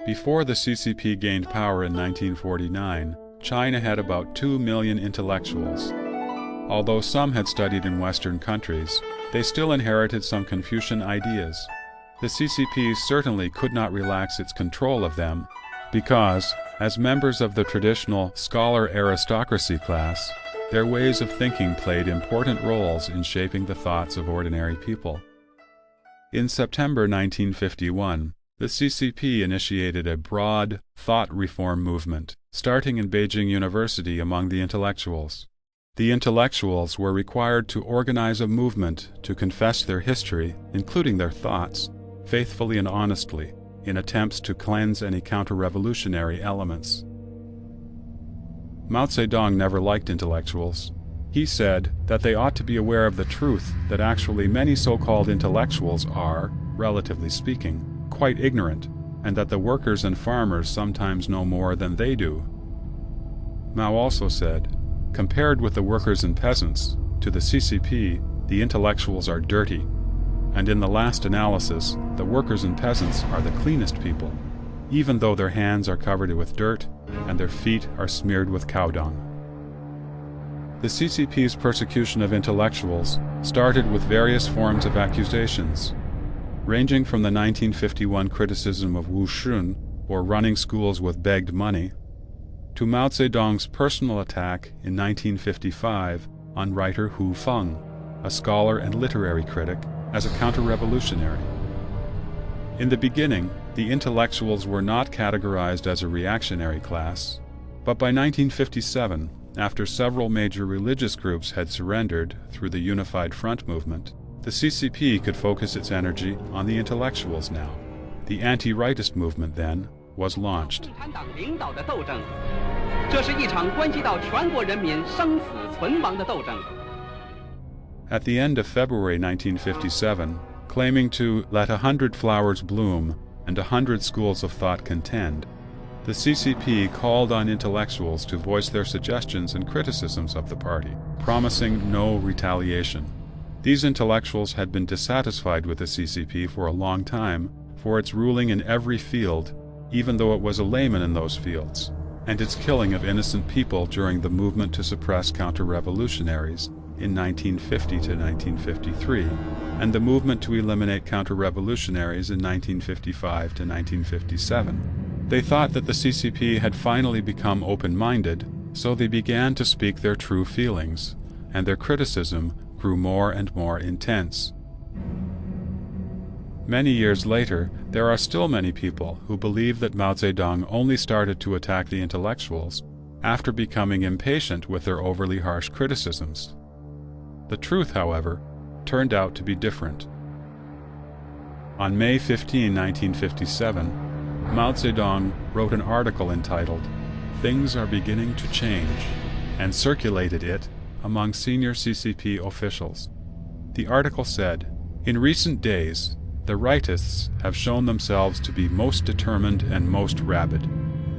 Before the CCP gained power in 1949, China had about 2 million intellectuals. Although some had studied in Western countries, they still inherited some Confucian ideas. The CCP certainly could not relax its control of them because, as members of the traditional scholar aristocracy class, their ways of thinking played important roles in shaping the thoughts of ordinary people. In September 1951, the CCP initiated a broad thought reform movement, starting in Beijing University among the intellectuals. The intellectuals were required to organize a movement to confess their history, including their thoughts, faithfully and honestly, in attempts to cleanse any counter-revolutionary elements. Mao Zedong never liked intellectuals. He said that they ought to be aware of the truth that actually many so-called intellectuals are, relatively speaking, quite ignorant, and that the workers and farmers sometimes know more than they do. Mao also said, compared with the workers and peasants, to the CCP, the intellectuals are dirty, and in the last analysis, the workers and peasants are the cleanest people, even though their hands are covered with dirt and their feet are smeared with cow dung. The CCP's persecution of intellectuals started with various forms of accusations, ranging from the 1951 criticism of wushun, or running schools with begged money, to Mao Zedong's personal attack in 1955 on writer Hu Feng, a scholar and literary critic, as a counter-revolutionary. In the beginning, the intellectuals were not categorized as a reactionary class, but by 1957, after several major religious groups had surrendered through the Unified Front movement, the CCP could focus its energy on the intellectuals now. The anti-rightist movement, then, was launched. At the end of February 1957, claiming to let 100 flowers bloom and 100 schools of thought contend, the CCP called on intellectuals to voice their suggestions and criticisms of the party, promising no retaliation. These intellectuals had been dissatisfied with the CCP for a long time for its ruling in every field, even though it was a layman in those fields, and its killing of innocent people during the movement to suppress counter-revolutionaries in 1950 to 1953, and the movement to eliminate counter-revolutionaries in 1955 to 1957. They thought that the CCP had finally become open-minded, so they began to speak their true feelings, and their criticism grew more and more intense. Many years later, there are still many people who believe that Mao Zedong only started to attack the intellectuals after becoming impatient with their overly harsh criticisms. The truth, however, turned out to be different. On May 15, 1957, Mao Zedong wrote an article entitled, "Things Are Beginning to Change," and circulated it among senior CCP officials. The article said, "In recent days, the rightists have shown themselves to be most determined and most rabid.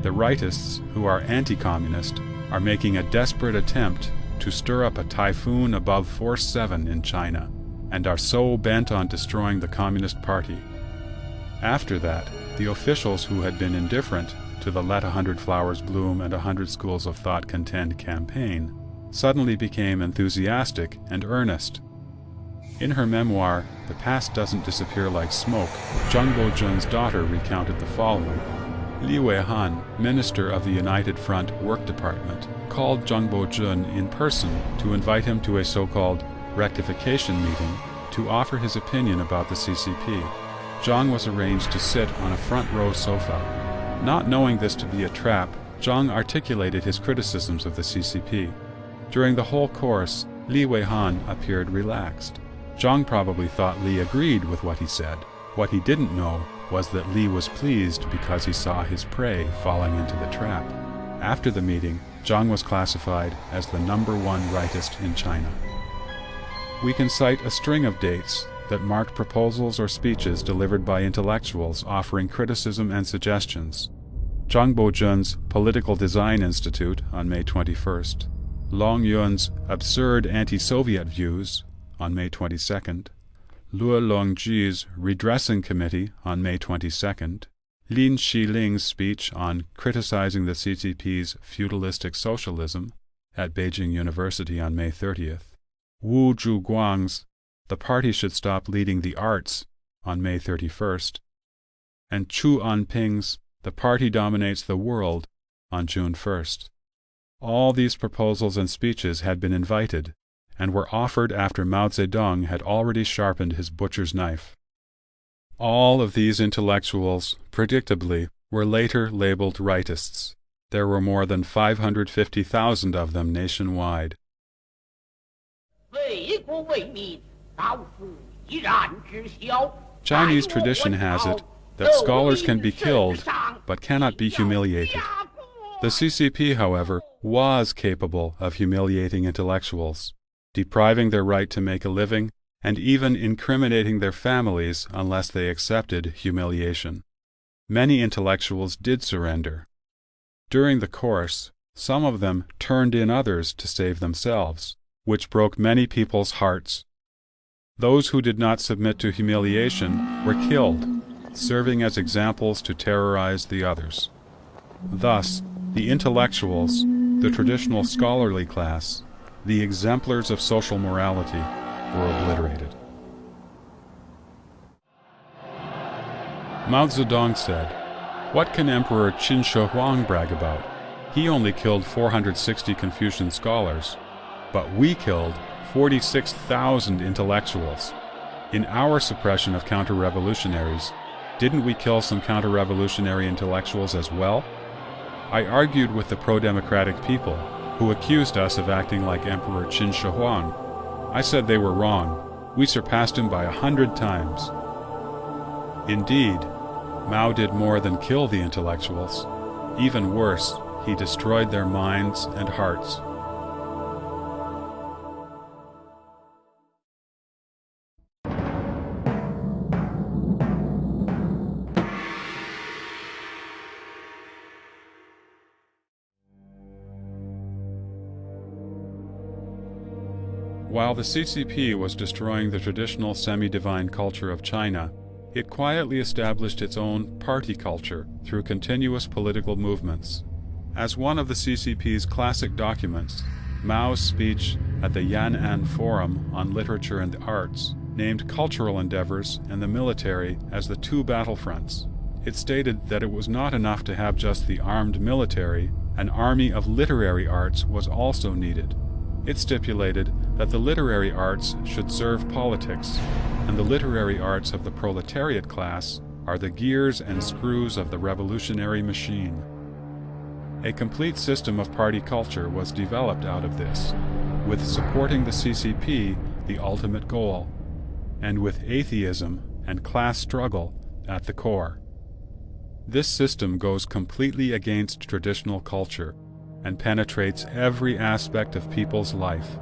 The rightists, who are anti-communist, are making a desperate attempt to stir up a typhoon above Force 7 in China, and are so bent on destroying the Communist Party." After that, the officials who had been indifferent to the Let 100 Flowers Bloom and 100 Schools of Thought Contend campaign suddenly became enthusiastic and earnest. In her memoir, The Past Doesn't Disappear Like Smoke, Zhang Bozhen's daughter recounted the following. Li Weihan, minister of the United Front Work Department, called Zhang Bozhen in person to invite him to a so-called rectification meeting to offer his opinion about the CCP. Zhang was arranged to sit on a front-row sofa. Not knowing this to be a trap, Zhang articulated his criticisms of the CCP. During the whole course, Li Weihan appeared relaxed. Zhang probably thought Li agreed with what he said. What he didn't know was that Li was pleased because he saw his prey falling into the trap. After the meeting, Zhang was classified as the #1 rightist in China. We can cite a string of dates that marked proposals or speeches delivered by intellectuals offering criticism and suggestions. Zhang Bozhen's Political Design Institute on May 21st, Long Yun's Absurd Anti-Soviet Views on May 22nd, Luo Longji's Redressing Committee on May 22nd, Lin Xiling's speech on criticizing the CCP's feudalistic socialism at Beijing University on May 30th, Wu Zhuguang's "The party should stop leading the arts" on May 31st, and Chu Anping's "The party dominates the world" on June 1st. All these proposals and speeches had been invited and were offered after Mao Zedong had already sharpened his butcher's knife. All of these intellectuals, predictably, were later labeled rightists. There were more than 550,000 of them nationwide. Chinese tradition has it that scholars can be killed but cannot be humiliated. The CCP, however, was capable of humiliating intellectuals, depriving their right to make a living, and even incriminating their families unless they accepted humiliation. Many intellectuals did surrender. During the course, some of them turned in others to save themselves, which broke many people's hearts. Those who did not submit to humiliation were killed, serving as examples to terrorize the others. Thus, the intellectuals, the traditional scholarly class, the exemplars of social morality, were obliterated. Mao Zedong said, "What can Emperor Qin Shi Huang brag about? He only killed 460 Confucian scholars, but we killed 46,000 intellectuals. In our suppression of counter-revolutionaries, didn't we kill some counter-revolutionary intellectuals as well?" I argued with the pro-democratic people, who accused us of acting like Emperor Qin Shi Huang. I said they were wrong. We surpassed him by 100 times. Indeed, Mao did more than kill the intellectuals. Even worse, he destroyed their minds and hearts. While the CCP was destroying the traditional semi-divine culture of China, it quietly established its own party culture through continuous political movements. As one of the CCP's classic documents, Mao's speech at the Yan'an Forum on Literature and the Arts named cultural endeavors and the military as the two battlefronts. It stated that it was not enough to have just the armed military, an army of literary arts was also needed. It stipulated that the literary arts should serve politics, and the literary arts of the proletariat class are the gears and screws of the revolutionary machine. A complete system of party culture was developed out of this, with supporting the CCP the ultimate goal, and with atheism and class struggle at the core. This system goes completely against traditional culture and penetrates every aspect of people's life.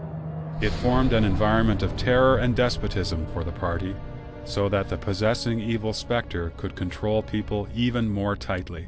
It formed an environment of terror and despotism for the party, so that the possessing evil specter could control people even more tightly.